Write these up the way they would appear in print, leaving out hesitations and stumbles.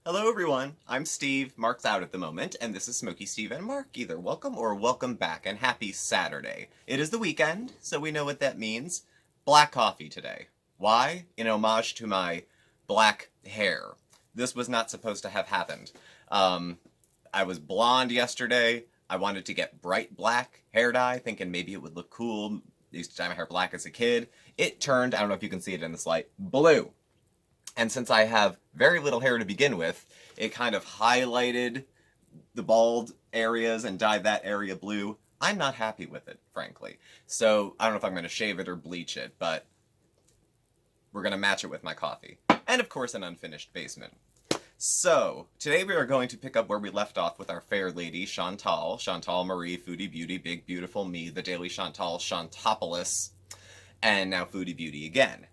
Hello everyone, I'm Steve, Mark's out at the moment, and this is Smokey Steve and Mark. Either welcome or welcome back, and happy Saturday. It is the weekend, so we know what that means. Black coffee today. Why? In homage to my black hair. This was not supposed to have happened. I was blonde yesterday. I wanted to get bright black hair dye, thinking maybe it would look cool. I used to dye my hair black as a kid. It turned, I don't know if you can see it in this light, blue. And since I have very little hair to begin with, it kind of highlighted the bald areas and dyed that area blue. I'm not happy with it, frankly. So I don't know if I'm going to shave it or bleach it, but we're going to match it with my coffee. And of course, an unfinished basement. So, today we are going to pick up where we left off with our fair lady, Chantal. Chantal Marie, Foodie Beauty, Big Beautiful Me, the Daily Chantal, Chantopolis, and now Foodie Beauty again.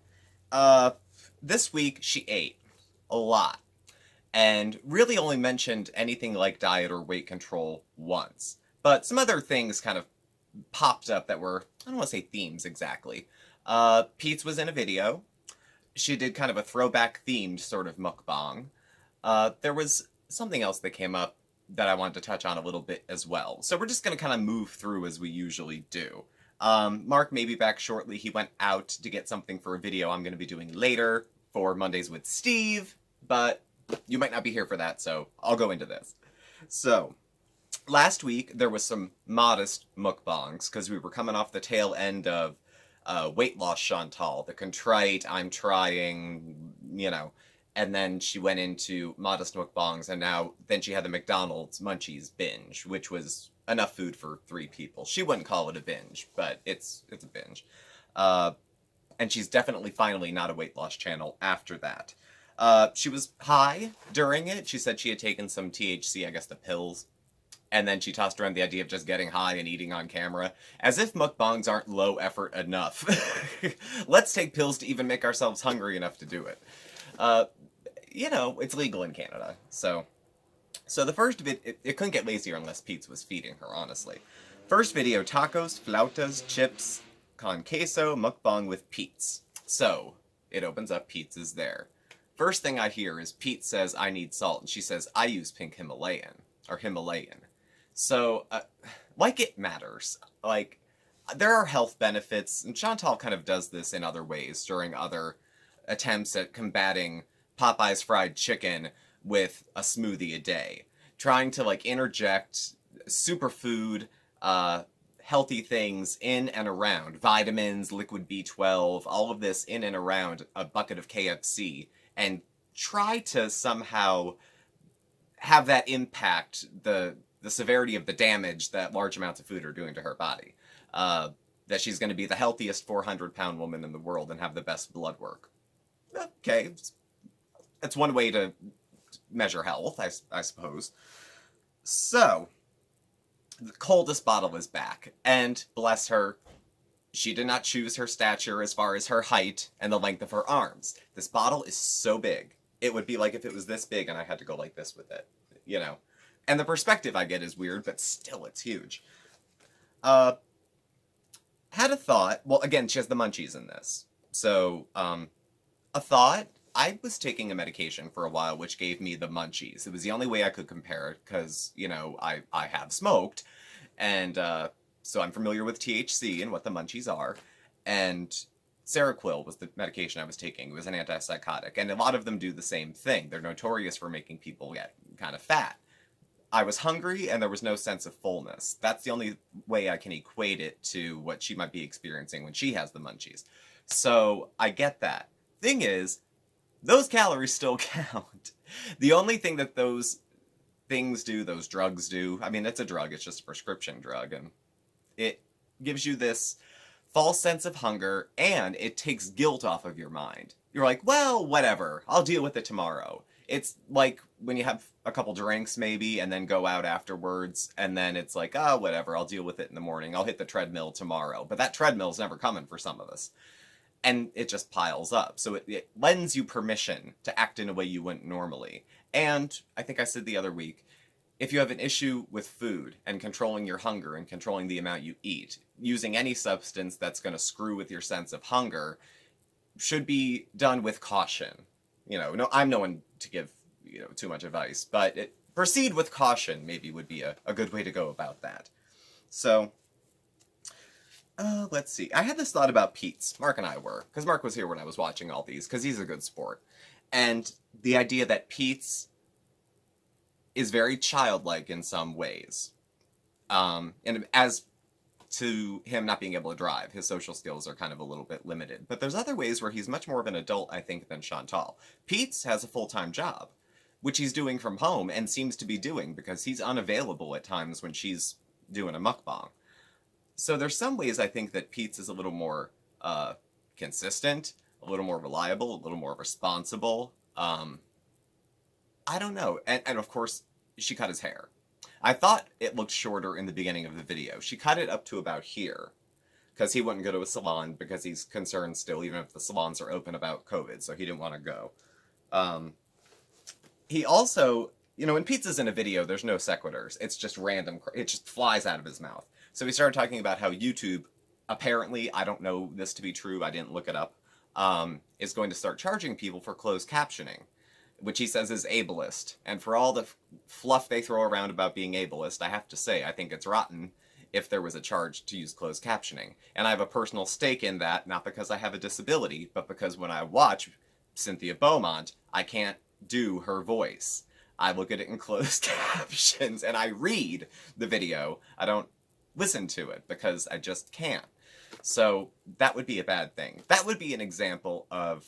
This week, she ate a lot, and really only mentioned anything like diet or weight control once. But some other things kind of popped up that were, I don't want to say themes exactly. Pete's was in a video. She did kind of a throwback themed sort of mukbang. There was something else that came up that I wanted to touch on a little bit as well. So we're just going to kind of move through as we usually do. Mark may be back shortly. He went out to get something for a video I'm going to be doing later for Mondays with Steve, but you might not be here for that, so I'll go into this. So, last week there was some modest mukbangs, because we were coming off the tail end of Weight Loss Chantal, the contrite, I'm trying, and then she went into modest mukbangs, and then she had the McDonald's Munchies binge, which was enough food for 3 people. She wouldn't call it a binge, but it's a binge. And she's definitely finally not a weight loss channel after that. She was high during it. She said she had taken some THC, I guess the pills, and then she tossed around the idea of just getting high and eating on camera, as if mukbangs aren't low effort enough. Let's take pills to even make ourselves hungry enough to do it. It's legal in Canada, so the first bit, it couldn't get lazier unless Pete's was feeding her, honestly. First video, tacos, flautas, chips, con queso, mukbang with Pete's. So, it opens up, Pete's is there. First thing I hear is Pete says, I need salt, and she says, I use pink Himalayan, or Himalayan. So, like it matters. Like, there are health benefits, and Chantal kind of does this in other ways during other attempts at combating Popeye's fried chicken with a smoothie a day. Trying to, interject superfood, healthy things in and around. Vitamins, liquid B12, all of this in and around a bucket of KFC. And try to somehow have that impact the severity of the damage that large amounts of food are doing to her body. That she's going to be the healthiest 400-pound woman in the world and have the best blood work. Okay. That's one way to measure health, I suppose. So, the coldest bottle is back, and bless her, she did not choose her stature as far as her height and the length of her arms. This bottle is so big. It would be like if it was this big and I had to go like this with it, And the perspective I get is weird, but still it's huge. Had a thought, well, again, she has the munchies in this. So, a thought, I was taking a medication for a while which gave me the munchies. It was the only way I could compare it because, I have smoked, and so I'm familiar with THC and what the munchies are, and Seroquel was the medication I was taking. It was an antipsychotic, and a lot of them do the same thing. They're notorious for making people get kind of fat. I was hungry, and there was no sense of fullness. That's the only way I can equate it to what she might be experiencing when she has the munchies. So, I get that. Thing is, those calories still count. The only thing that those things do, those drugs do, I mean, it's a drug, it's just a prescription drug, and it gives you this false sense of hunger, and it takes guilt off of your mind. You're like, well, whatever, I'll deal with it tomorrow. It's like when you have a couple drinks, maybe, and then go out afterwards, and then it's like, oh, whatever, I'll deal with it in the morning. I'll hit the treadmill tomorrow. But that treadmill's never coming for some of us. And it just piles up. So it lends you permission to act in a way you wouldn't normally. And I think I said the other week, if you have an issue with food and controlling your hunger and controlling the amount you eat, using any substance that's going to screw with your sense of hunger should be done with caution. No, I'm no one to give too much advice. But proceed with caution maybe would be a good way to go about that. So, let's see. I had this thought about Pete's. Mark and I were, because Mark was here when I was watching all these, because he's a good sport. And the idea that Pete's is very childlike in some ways. And as to him not being able to drive, his social skills are kind of a little bit limited. But there's other ways where he's much more of an adult, I think, than Chantal. Pete's has a full-time job, which he's doing from home and seems to be doing because he's unavailable at times when she's doing a mukbang. So there's some ways I think that Pete's is a little more consistent, a little more reliable, a little more responsible. I don't know. And of course, she cut his hair. I thought it looked shorter in the beginning of the video. She cut it up to about here because he wouldn't go to a salon because he's concerned still, even if the salons are open, about COVID, so he didn't want to go. He also, when Pizza's in a video, there's no sequiturs. It's just random. It just flies out of his mouth. So he started talking about how YouTube, apparently, I don't know this to be true, I didn't look it up, is going to start charging people for closed captioning, which he says is ableist. And for all the fluff they throw around about being ableist, I have to say, I think it's rotten if there was a charge to use closed captioning. And I have a personal stake in that, not because I have a disability, but because when I watch Cynthia Beaumont, I can't do her voice. I look at it in closed captions, and I read the video. I don't listen to it, because I just can't. So that would be a bad thing. That would be an example of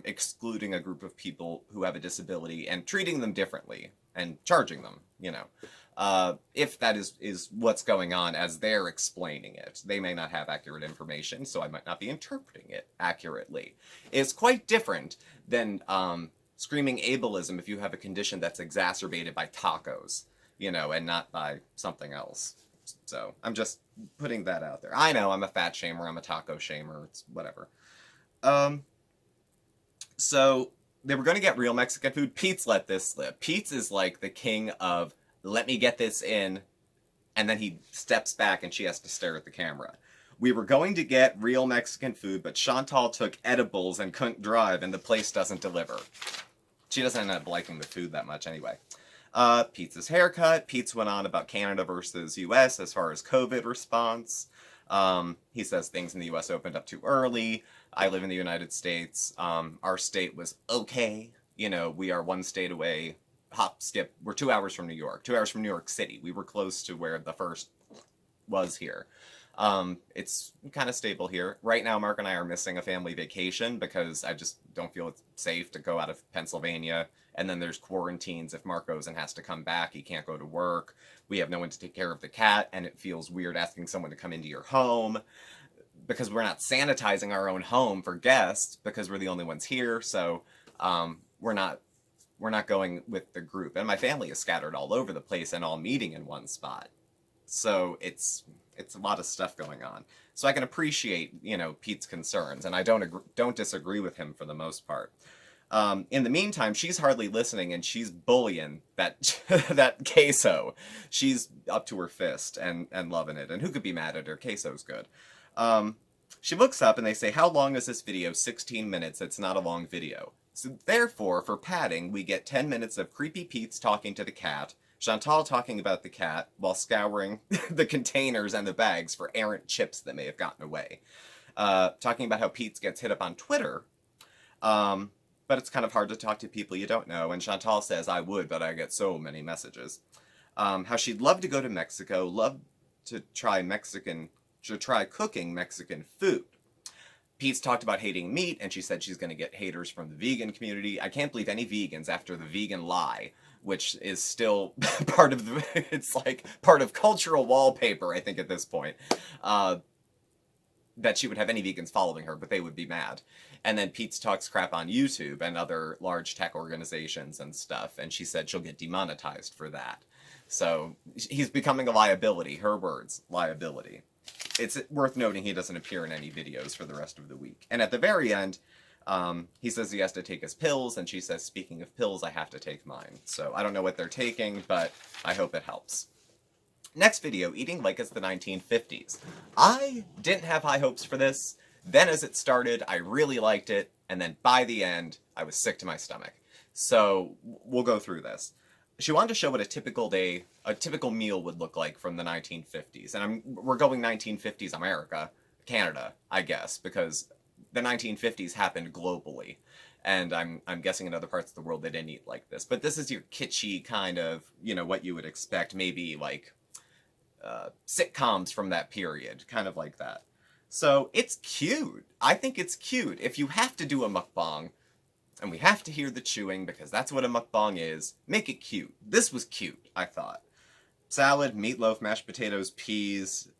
excluding a group of people who have a disability and treating them differently and charging them, if that is what's going on as they're explaining it. They may not have accurate information, so I might not be interpreting it accurately. It's quite different than screaming ableism if you have a condition that's exacerbated by tacos, and not by something else. So I'm just putting that out there. I know I'm a fat shamer, I'm a taco shamer, it's whatever. So they were going to get real Mexican food. Pete's let this slip. Pete's is like the king of, let me get this in, and then he steps back and she has to stare at the camera. We were going to get real Mexican food, but Chantal took edibles and couldn't drive, and the place doesn't deliver. She doesn't end up liking the food that much anyway. Pete's haircut. Pete's went on about Canada versus US as far as COVID response. He says things in the US opened up too early. I live in the United States. Our state was okay. We are one state away. Hop, skip. We're 2 hours from New York. 2 hours from New York City. We were close to where the first was here. It's kind of stable here. Right now, Mark and I are missing a family vacation because I just don't feel it's safe to go out of Pennsylvania. And then there's quarantines. If Mark goes and has to come back, he can't go to work. We have no one to take care of the cat, and it feels weird asking someone to come into your home because we're not sanitizing our own home for guests because we're the only ones here. So we're not going with the group. And my family is scattered all over the place and all meeting in one spot. So it's a lot of stuff going on. So I can appreciate, Pete's concerns, and I don't disagree with him for the most part. In the meantime, she's hardly listening, and she's bullying that that queso. She's up to her fist and loving it. And who could be mad at her? Queso's good. She looks up, and they say, how long is this video? 16 minutes. It's not a long video. So therefore, for padding, we get 10 minutes of creepy Pete's talking to the cat, Chantal talking about the cat while scouring the containers and the bags for errant chips that may have gotten away. Talking about how Pete's gets hit up on Twitter, but it's kind of hard to talk to people you don't know. And Chantal says, I would, but I get so many messages. How she'd love to go to Mexico, love to try cooking Mexican food. Pete's talked about hating meat, and she said she's going to get haters from the vegan community. I can't believe any vegans after the vegan lie, which is still part of cultural wallpaper, I think, at this point, that she would have any vegans following her, but they would be mad. And then Pete's talks crap on YouTube and other large tech organizations and stuff, and she said she'll get demonetized for that. So he's becoming a liability. Her words, liability. It's worth noting he doesn't appear in any videos for the rest of the week. And at the very end, he says he has to take his pills, and she says, speaking of pills, I have to take mine. So I don't know what they're taking, but I hope it helps. Next video, eating like it's the 1950s. I didn't have high hopes for this. Then as it started, I really liked it, and then by the end, I was sick to my stomach. So we'll go through this. She wanted to show what a typical day, a typical meal would look like from the 1950s. And we're going 1950s America, Canada, I guess, because the 1950s happened globally. And I'm guessing in other parts of the world they didn't eat like this. But this is your kitschy kind of, what you would expect, maybe like sitcoms from that period, kind of like that. So it's cute. I think it's cute. If you have to do a mukbang, and we have to hear the chewing because that's what a mukbang is, make it cute. This was cute, I thought. Salad, meatloaf, mashed potatoes, peas,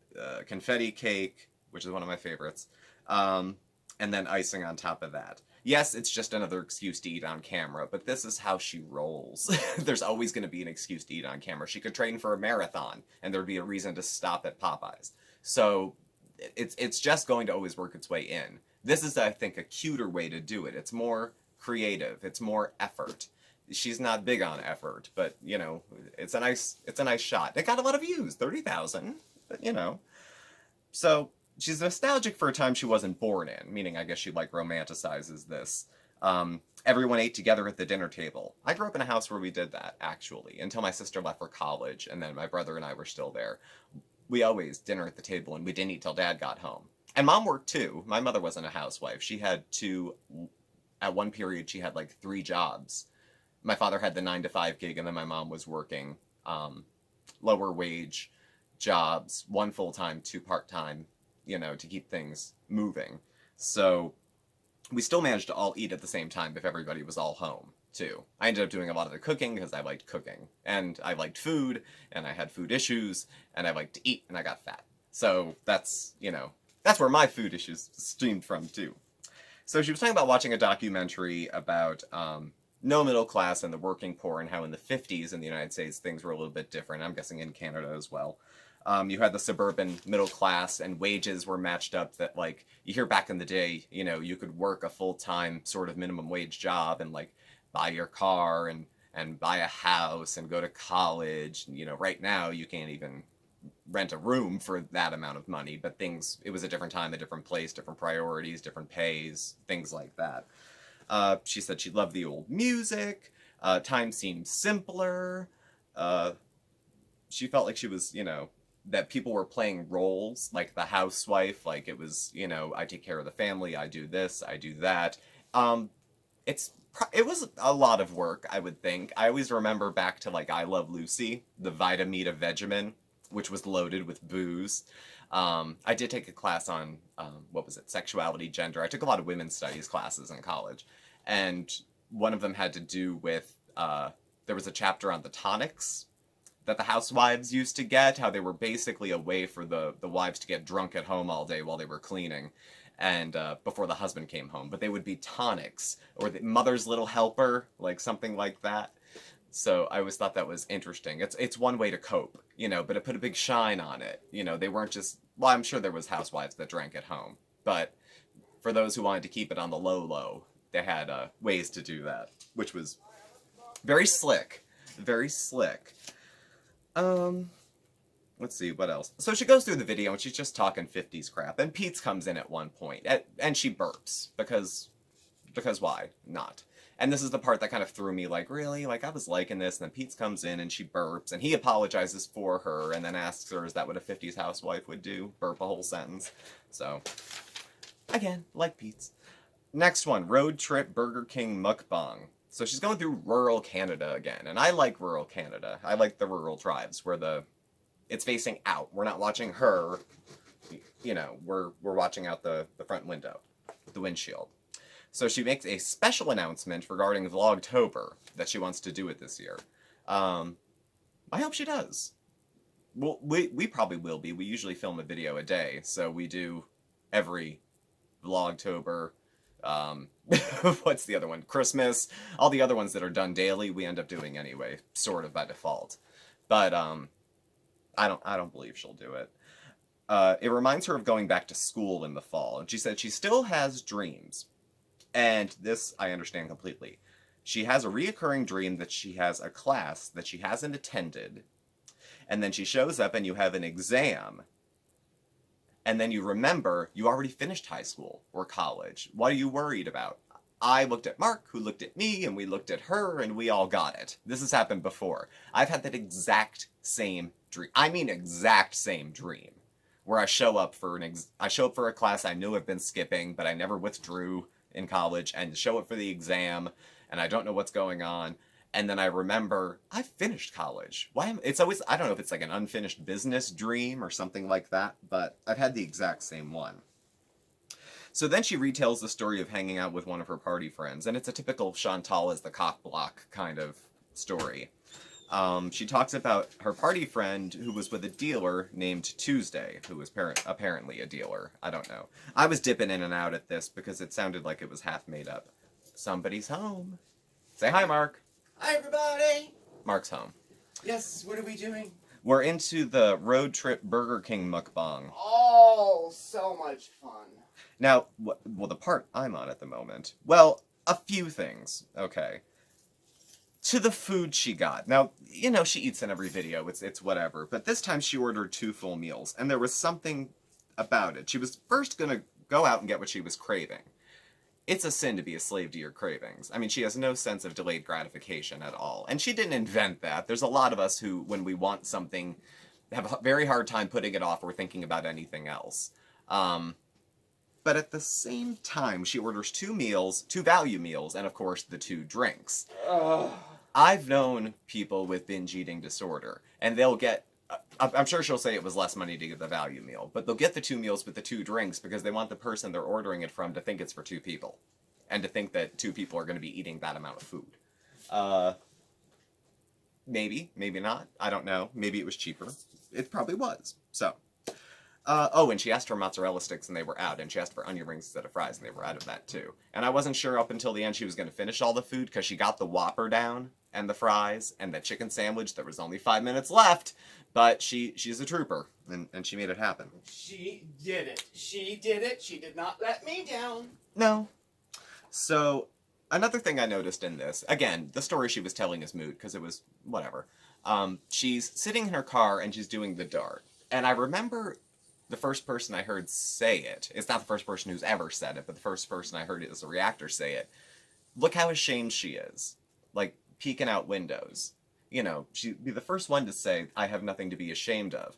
confetti cake, which is one of my favorites, and then icing on top of that. Yes, it's just another excuse to eat on camera, but this is how she rolls. There's always going to be an excuse to eat on camera. She could train for a marathon, and there'd be a reason to stop at Popeyes. So it's just going to always work its way in. This is, I think, a cuter way to do it. It's more creative. It's more effort. She's not big on effort, but it's a nice shot. It got a lot of views, 30,000, but So she's nostalgic for a time she wasn't born in, meaning I guess she romanticizes this. Everyone ate together at the dinner table. I grew up in a house where we did that, actually, until my sister left for college, and then my brother and I were still there. We always dinner at the table, and we didn't eat till Dad got home. And Mom worked too. My mother wasn't a housewife. She had at one period, she had 3 jobs. My father had the 9-to-5 gig, and then my mom was working lower wage jobs, 1 full-time, 2 part-time, to keep things moving. So we still managed to all eat at the same time if everybody was all home, too. I ended up doing a lot of the cooking because I liked cooking, and I liked food, and I had food issues, and I liked to eat, and I got fat. So that's where my food issues stemmed from, too. So she was talking about watching a documentary about no middle class and the working poor, and how in the 50s in the United States things were a little bit different. I'm guessing in Canada as well. You had the suburban middle class, and wages were matched up that, you hear back in the day, you could work a full-time sort of minimum wage job and, buy your car and buy a house and go to college. Right now you can't even rent a room for that amount of money, but it was a different time, a different place, different priorities, different pays, things like that. She said she loved the old music. Time seemed simpler. She felt like she was, that people were playing roles, like the housewife, like it was, I take care of the family, I do this, I do that. It was a lot of work, I would think. I always remember back to, I Love Lucy, the Vitamita Vegemin, which was loaded with booze. I did take a class on, sexuality, gender. I took a lot of women's studies classes in college. And one of them had to do with, there was a chapter on the tonics that the housewives used to get, how they were basically a way for the wives to get drunk at home all day while they were cleaning, and before the husband came home. But they would be tonics, or the mother's little helper, something like that. So I always thought that was interesting. It's one way to cope, but it put a big shine on it. They weren't just, well, I'm sure there was housewives that drank at home, but for those who wanted to keep it on the low, they had ways to do that, which was very slick. Very slick. Let's see, what else? So she goes through the video, and she's just talking 50s crap, and Pete's comes in at one point, and she burps, because why not? And this is the part that kind of threw me, really? I was liking this, and then Pete's comes in, and she burps, and he apologizes for her, and then asks her, is that what a 50s housewife would do? Burp a whole sentence. So, again, like Pete's. Next one, road trip Burger King mukbang. So she's going through rural Canada again, and I like rural Canada. I like the rural tribes, where it's facing out. We're not watching her, we're watching out the front window, the windshield. So she makes a special announcement regarding Vlogtober, that she wants to do it this year. I hope she does. Well, we probably will be. We usually film a video a day, so we do every Vlogtober. What's the other one? Christmas. All the other ones that are done daily, we end up doing anyway, sort of by default. But I don't believe she'll do it. It reminds her of going back to school in the fall, and she said she still has dreams. And this I understand completely. She has a reoccurring dream that she has a class that she hasn't attended, and then she shows up and you have an exam, and then you remember you already finished high school or college. What are you worried about? I looked at Mark, who looked at me, and we looked at her, and we all got it. This has happened before. I've had that exact same dream. I mean exact same dream. Where I show up for a class I knew I've been skipping, but I never withdrew in college, and show up for the exam, and I don't know what's going on. And then I remember I finished college. It's always, I don't know if it's like an unfinished business dream or something like that, but I've had the exact same one. So then she retells the story of hanging out with one of her party friends, and it's a typical Chantal is the cock block kind of story. She talks about her party friend who was with a dealer named Tuesday, who was apparently a dealer. I don't know. I was dipping in and out at this because it sounded like it was half made up. Somebody's home. Say hi, Mark. Hi, everybody! Mark's home. Yes, what are we doing? We're into the road trip Burger King mukbang. Oh, so much fun. Now, well, the part I'm on at the moment, well, a few things, okay. To the food she got. Now, you know, she eats in every video, it's whatever, but this time she ordered 2 full meals, and there was something about it. She was first gonna go out and get what she was craving. It's a sin to be a slave to your cravings. I mean, she has no sense of delayed gratification at all. And she didn't invent that. There's a lot of us who, when we want something, have a very hard time putting it off or thinking about anything else. But at the same time, she orders 2 meals, 2 value meals, and of course the 2 drinks. I've known people with binge eating disorder, and they'll get, I'm sure she'll say it was less money to get the value meal, but they'll get the 2 meals with the 2 drinks because they want the person they're ordering it from to think it's for 2 people. And to think that 2 people are going to be eating that amount of food. Maybe, maybe not. I don't know. Maybe it was cheaper. It probably was. So. Oh, and she asked for mozzarella sticks and they were out, and she asked for onion rings instead of fries and they were out of that too. And I wasn't sure up until the end she was going to finish all the food because she got the Whopper down and the fries and the chicken sandwich. There was only 5 minutes left, but she's a trooper and she made it happen. She did it. She did it. She did not let me down. No. So, another thing I noticed in this, again, the story she was telling is moot because it was whatever. She's sitting in her car and she's doing the dart. And I remember the first person I heard say it, it's not the first person who's ever said it, but the first person I heard it as a reactor say it. Look how ashamed she is. Like, peeking out windows. You know, she'd be the first one to say, I have nothing to be ashamed of.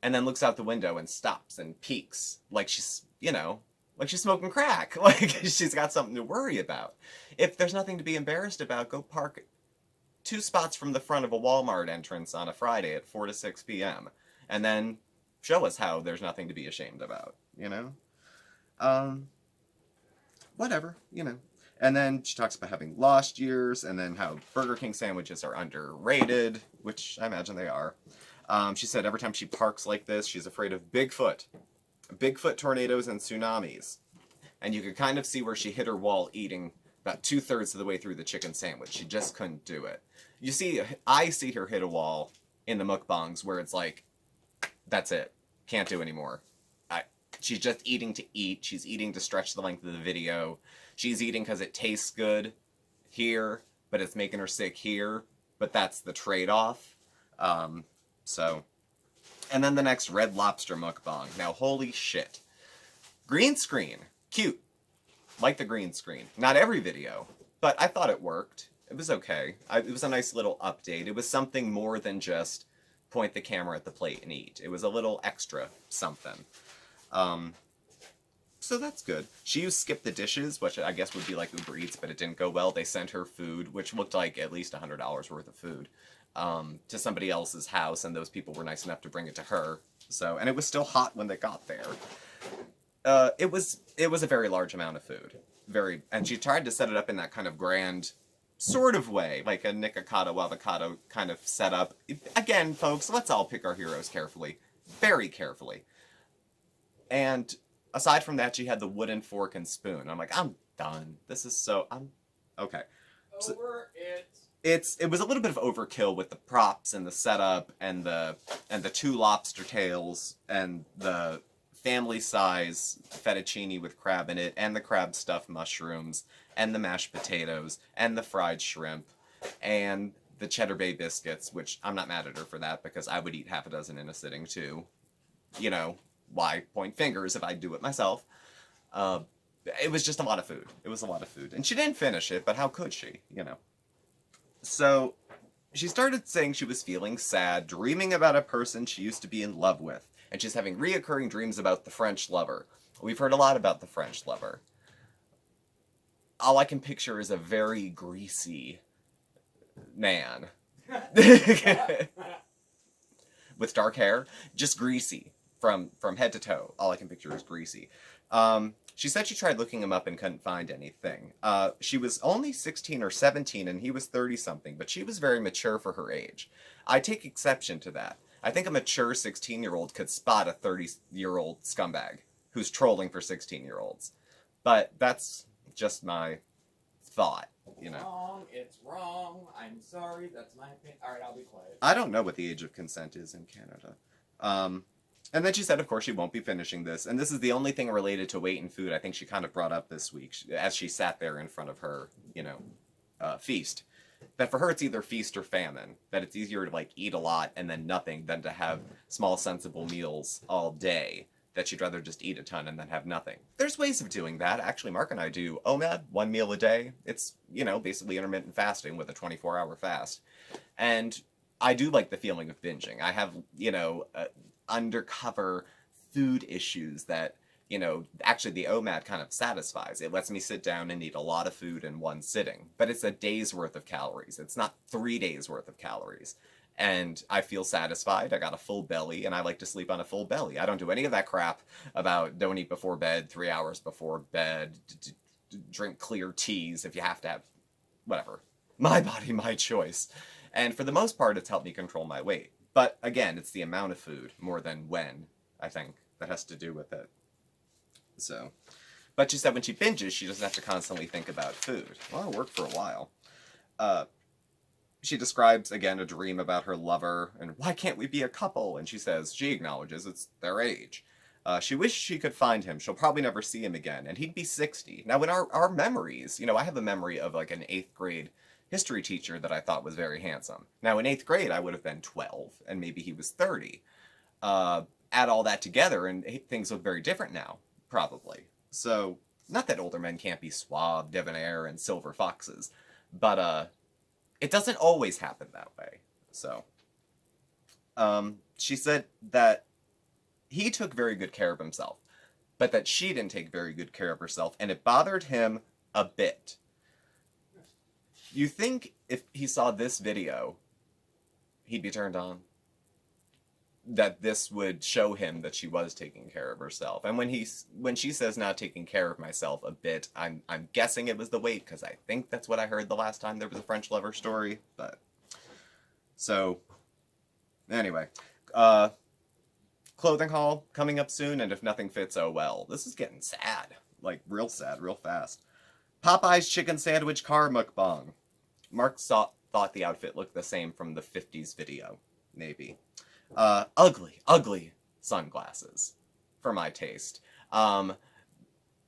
And then looks out the window and stops and peeks. Like she's, you know, like she's smoking crack. Like she's got something to worry about. If there's nothing to be embarrassed about, go park 2 spots from the front of a Walmart entrance on a Friday at 4 to 6 p.m. And then show us how there's nothing to be ashamed about, you know? Whatever, you know. And then she talks about having lost years, and then how Burger King sandwiches are underrated, which I imagine they are. She said every time she parks like this, she's afraid of Bigfoot. Bigfoot tornadoes and tsunamis. And you could kind of see where she hit her wall eating about 2/3 of the way through the chicken sandwich. She just couldn't do it. You see, I see her hit a wall in the mukbangs where it's like, that's it. Can't do anymore. She's just eating to eat. She's eating to stretch the length of the video. She's eating because it tastes good here, but it's making her sick here. But that's the trade-off. So. And then the next Red Lobster mukbang. Now, holy shit. Green screen. Cute. Like the green screen. Not every video, but I thought it worked. It was okay. It was a nice little update. It was something more than just point the camera at the plate and eat. It was a little extra something. So that's good. She used Skip the Dishes, which I guess would be like Uber Eats, but it didn't go well. They sent her food, which looked like at least $100 worth of food, to somebody else's house, and those people were nice enough to bring it to her. So, and it was still hot when they got there. It was a very large amount of food. And she tried to set it up in that kind of grand sort of way, like a Nikocado avocado kind of setup. Again, folks, let's all pick our heroes carefully. Very carefully. And aside from that, she had the wooden fork and spoon. I'm like, I'm done. This is so... okay. Over it. It was a little bit of overkill with the props and the setup and the 2 lobster tails and the family size fettuccine with crab in it and the crab stuffed mushrooms and the mashed potatoes and the fried shrimp and the Cheddar Bay biscuits, which I'm not mad at her for that because I would eat half a dozen in a sitting too. You know, why point fingers if I do it myself? And It was just a lot of food. It was a lot of food. And she didn't finish it, but how could she, you know? So she started saying she was feeling sad, dreaming about a person she used to be in love with. And she's having reoccurring dreams about the French lover. We've heard a lot about the French lover. All I can picture is a very greasy man. With dark hair. Just greasy. From head to toe. All I can picture is greasy. She said she tried looking him up and couldn't find anything. She was only 16 or 17 and he was 30-something, but she was very mature for her age. I take exception to that. I think a mature 16-year-old could spot a 30-year-old scumbag who's trolling for 16-year-olds. But that's just my thought, you know. It's wrong. I'm sorry. That's my opinion. All right, I'll be quiet. I don't know what the age of consent is in Canada. And then she said, of course, she won't be finishing this. And this is the only thing related to weight and food I think she kind of brought up this week as she sat there in front of her, you know, feast. That for her, it's either feast or famine. That it's easier to, like, eat a lot and then nothing than to have small, sensible meals all day. That she'd rather just eat a ton and then have nothing. There's ways of doing that. Actually, Mark and I do OMAD, 1 meal a day. It's, you know, basically intermittent fasting with a 24-hour fast. And I do like the feeling of binging. I have, you know, undercover food issues that, you know, actually the OMAD kind of satisfies. It lets me sit down and eat a lot of food in one sitting. But it's a day's worth of calories. It's not 3 days worth of calories. And I feel satisfied. I got a full belly, and I like to sleep on a full belly. I don't do any of that crap about don't eat before bed, 3 hours before bed, drink clear teas if you have to have, whatever. My body, my choice. And for the most part, it's helped me control my weight. But again, it's the amount of food more than when, I think, that has to do with it. So, but she said when she binges, she doesn't have to constantly think about food. Well, it worked for a while. She describes, again, a dream about her lover, and why can't we be a couple? And she says, she acknowledges it's their age. She wishes she could find him. She'll probably never see him again, and he'd be 60. Now, in our memories, you know, I have a memory of, like, an 8th grade history teacher that I thought was very handsome. Now, in 8th grade, I would have been 12, and maybe he was 30. Add all that together, and things look very different now, probably. So, not that older men can't be suave, debonair, and silver foxes, but, it doesn't always happen that way. So, she said that he took very good care of himself, but that she didn't take very good care of herself, and it bothered him a bit. You think if he saw this video, he'd be turned on? That this would show him that she was taking care of herself. And when she says not taking care of myself a bit, I'm guessing it was the weight, because I think that's what I heard the last time there was a French lover story. But so anyway, clothing haul coming up soon, and if nothing fits, oh well. This is getting sad, like real sad, real fast. Popeye's chicken sandwich car mukbang. Mark thought the outfit looked the same from the 50s video, maybe. Ugly sunglasses, for my taste.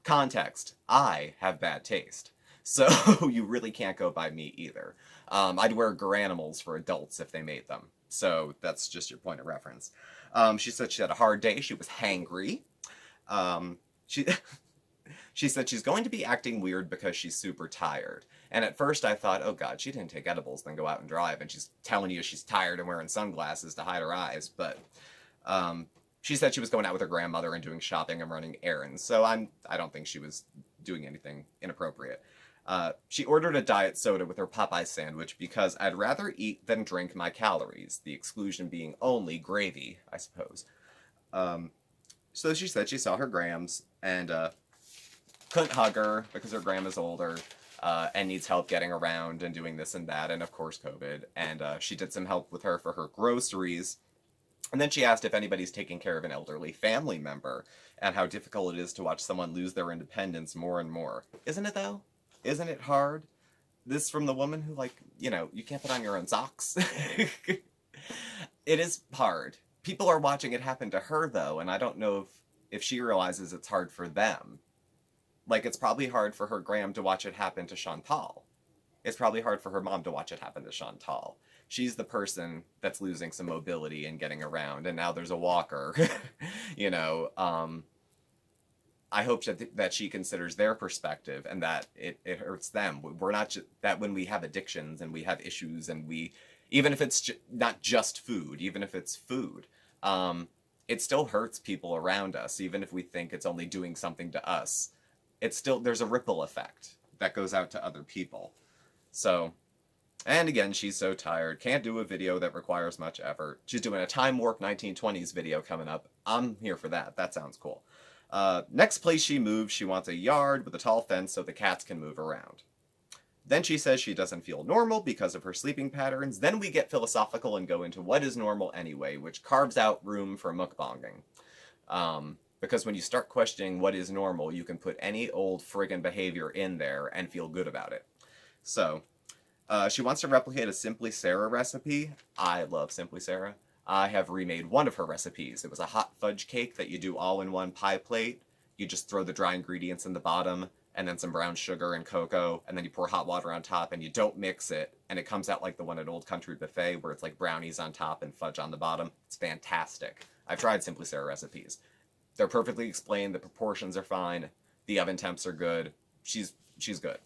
Context, I have bad taste, so you really can't go by me either. I'd wear Garanimals for adults if they made them, so that's just your point of reference. She said she had a hard day, she was hangry. She said she's going to be acting weird because she's super tired. And at first I thought, oh god, she didn't take edibles, then go out and drive, and she's telling you she's tired and wearing sunglasses to hide her eyes. But she said she was going out with her grandmother and doing shopping and running errands, so I don't think she was doing anything inappropriate. She ordered a diet soda with her Popeye sandwich because I'd rather eat than drink my calories, the exclusion being only gravy, I suppose. So she said she saw her grams and couldn't hug her because her grandma's older. And needs help getting around and doing this and that, and of course COVID, and she did some help with her for her groceries. And then she asked if anybody's taking care of an elderly family member, and how difficult it is to watch someone lose their independence more and more. Isn't it though? Isn't it hard? This from the woman who, like, you know, you can't put on your own socks. It is hard. People are watching it happen to her though, and I don't know if she realizes it's hard for them. Like, it's probably hard for her Graham to watch it happen to Chantal. It's probably hard for her mom to watch it happen to Chantal. She's the person that's losing some mobility and getting around, and now there's a walker, you know. I hope that she considers their perspective and that it hurts them. We're not that when we have addictions and we have issues and even if it's not just food, even if it's food, it still hurts people around us. Even if we think it's only doing something to us, it's still, there's a ripple effect that goes out to other people. So, and again, she's so tired, can't do a video that requires much effort. She's doing a Time Warp 1920s video coming up. I'm here for that. That sounds cool. Next place she moves, she wants a yard with a tall fence so the cats can move around. Then she says she doesn't feel normal because of her sleeping patterns. Then we get philosophical and go into what is normal anyway, which carves out room for mukbanging. Because when you start questioning what is normal, you can put any old friggin' behavior in there and feel good about it. So, she wants to replicate a Simply Sarah recipe. I love Simply Sarah. I have remade one of her recipes. It was a hot fudge cake that you do all in one pie plate. You just throw the dry ingredients in the bottom, and then some brown sugar and cocoa, and then you pour hot water on top, and you don't mix it, and it comes out like the one at Old Country Buffet, where it's like brownies on top and fudge on the bottom. It's fantastic. I've tried Simply Sarah recipes. They're perfectly explained, the proportions are fine, the oven temps are good. She's good.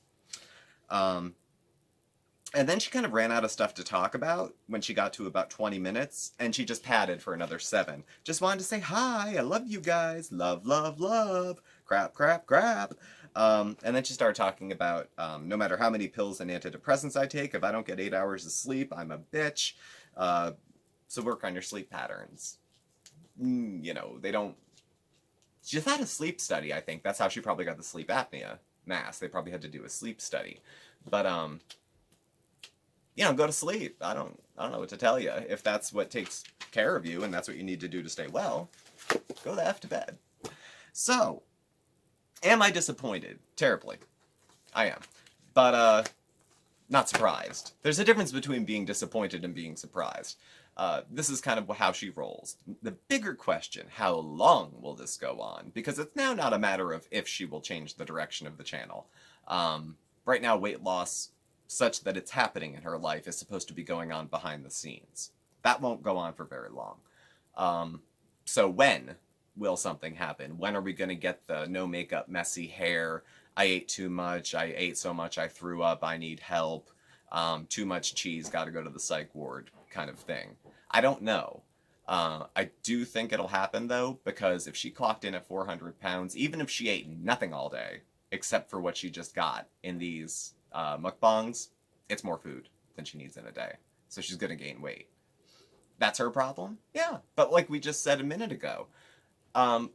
And then she kind of ran out of stuff to talk about when she got to about 20 minutes, and she just padded for another 7. Just wanted to say, hi, I love you guys, love, love, love, crap, crap, crap. And then she started talking about no matter how many pills and antidepressants I take, if I don't get 8 hours of sleep, I'm a bitch. So work on your sleep patterns. You know, they don't... She just had a sleep study, I think. That's how she probably got the sleep apnea mask. They probably had to do a sleep study. But, you know, go to sleep. I don't know what to tell you. If that's what takes care of you and that's what you need to do to stay well, go the F to bed. So, am I disappointed? Terribly. I am. But, not surprised. There's a difference between being disappointed and being surprised. This is kind of how she rolls. The bigger question, how long will this go on? Because it's now not a matter of if she will change the direction of the channel. Right now, weight loss, such that it's happening in her life, is supposed to be going on behind the scenes. That won't go on for very long. So when will something happen? When are we going to get the no makeup, messy hair, I ate too much, I ate so much I threw up, I need help, too much cheese, gotta go to the psych ward kind of thing? I don't know. I do think it'll happen, though, because if she clocked in at 400 pounds, even if she ate nothing all day, except for what she just got in these mukbangs, it's more food than she needs in a day. So she's gonna gain weight. That's her problem? Yeah. But like we just said a minute ago,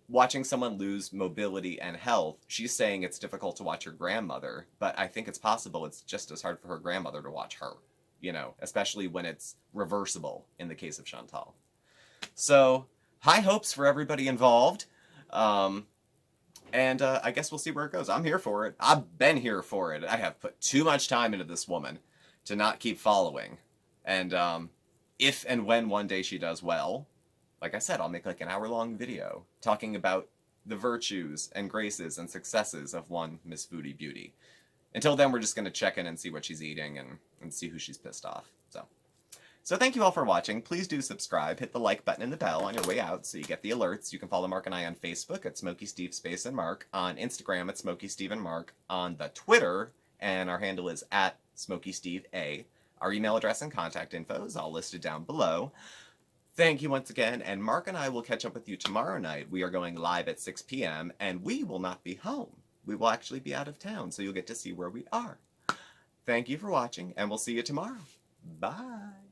watching someone lose mobility and health, she's saying it's difficult to watch her grandmother, but I think it's possible it's just as hard for her grandmother to watch her, you know, especially when it's reversible in the case of Chantal. So, high hopes for everybody involved. And I guess we'll see where it goes. I'm here for it. I've been here for it. I have put too much time into this woman to not keep following. And if and when one day she does well, like I said, I'll make like an hour-long video talking about the virtues and graces and successes of one Miss Foodie Beauty. Until then, we're just going to check in and see what she's eating and see who she's pissed off. So thank you all for watching. Please do subscribe. Hit the like button and the bell on your way out so you get the alerts. You can follow Mark and I on Facebook at SmokeySteveAndMarc, on Instagram at SmokeySteveAndMarc, on the Twitter, and our handle is at SmokeySteveA. Our email address and contact info is all listed down below. Thank you once again, and Mark and I will catch up with you tomorrow night. We are going live at 6 p.m., and we will not be home. We will actually be out of town, so you'll get to see where we are. Thank you for watching, and we'll see you tomorrow. Bye.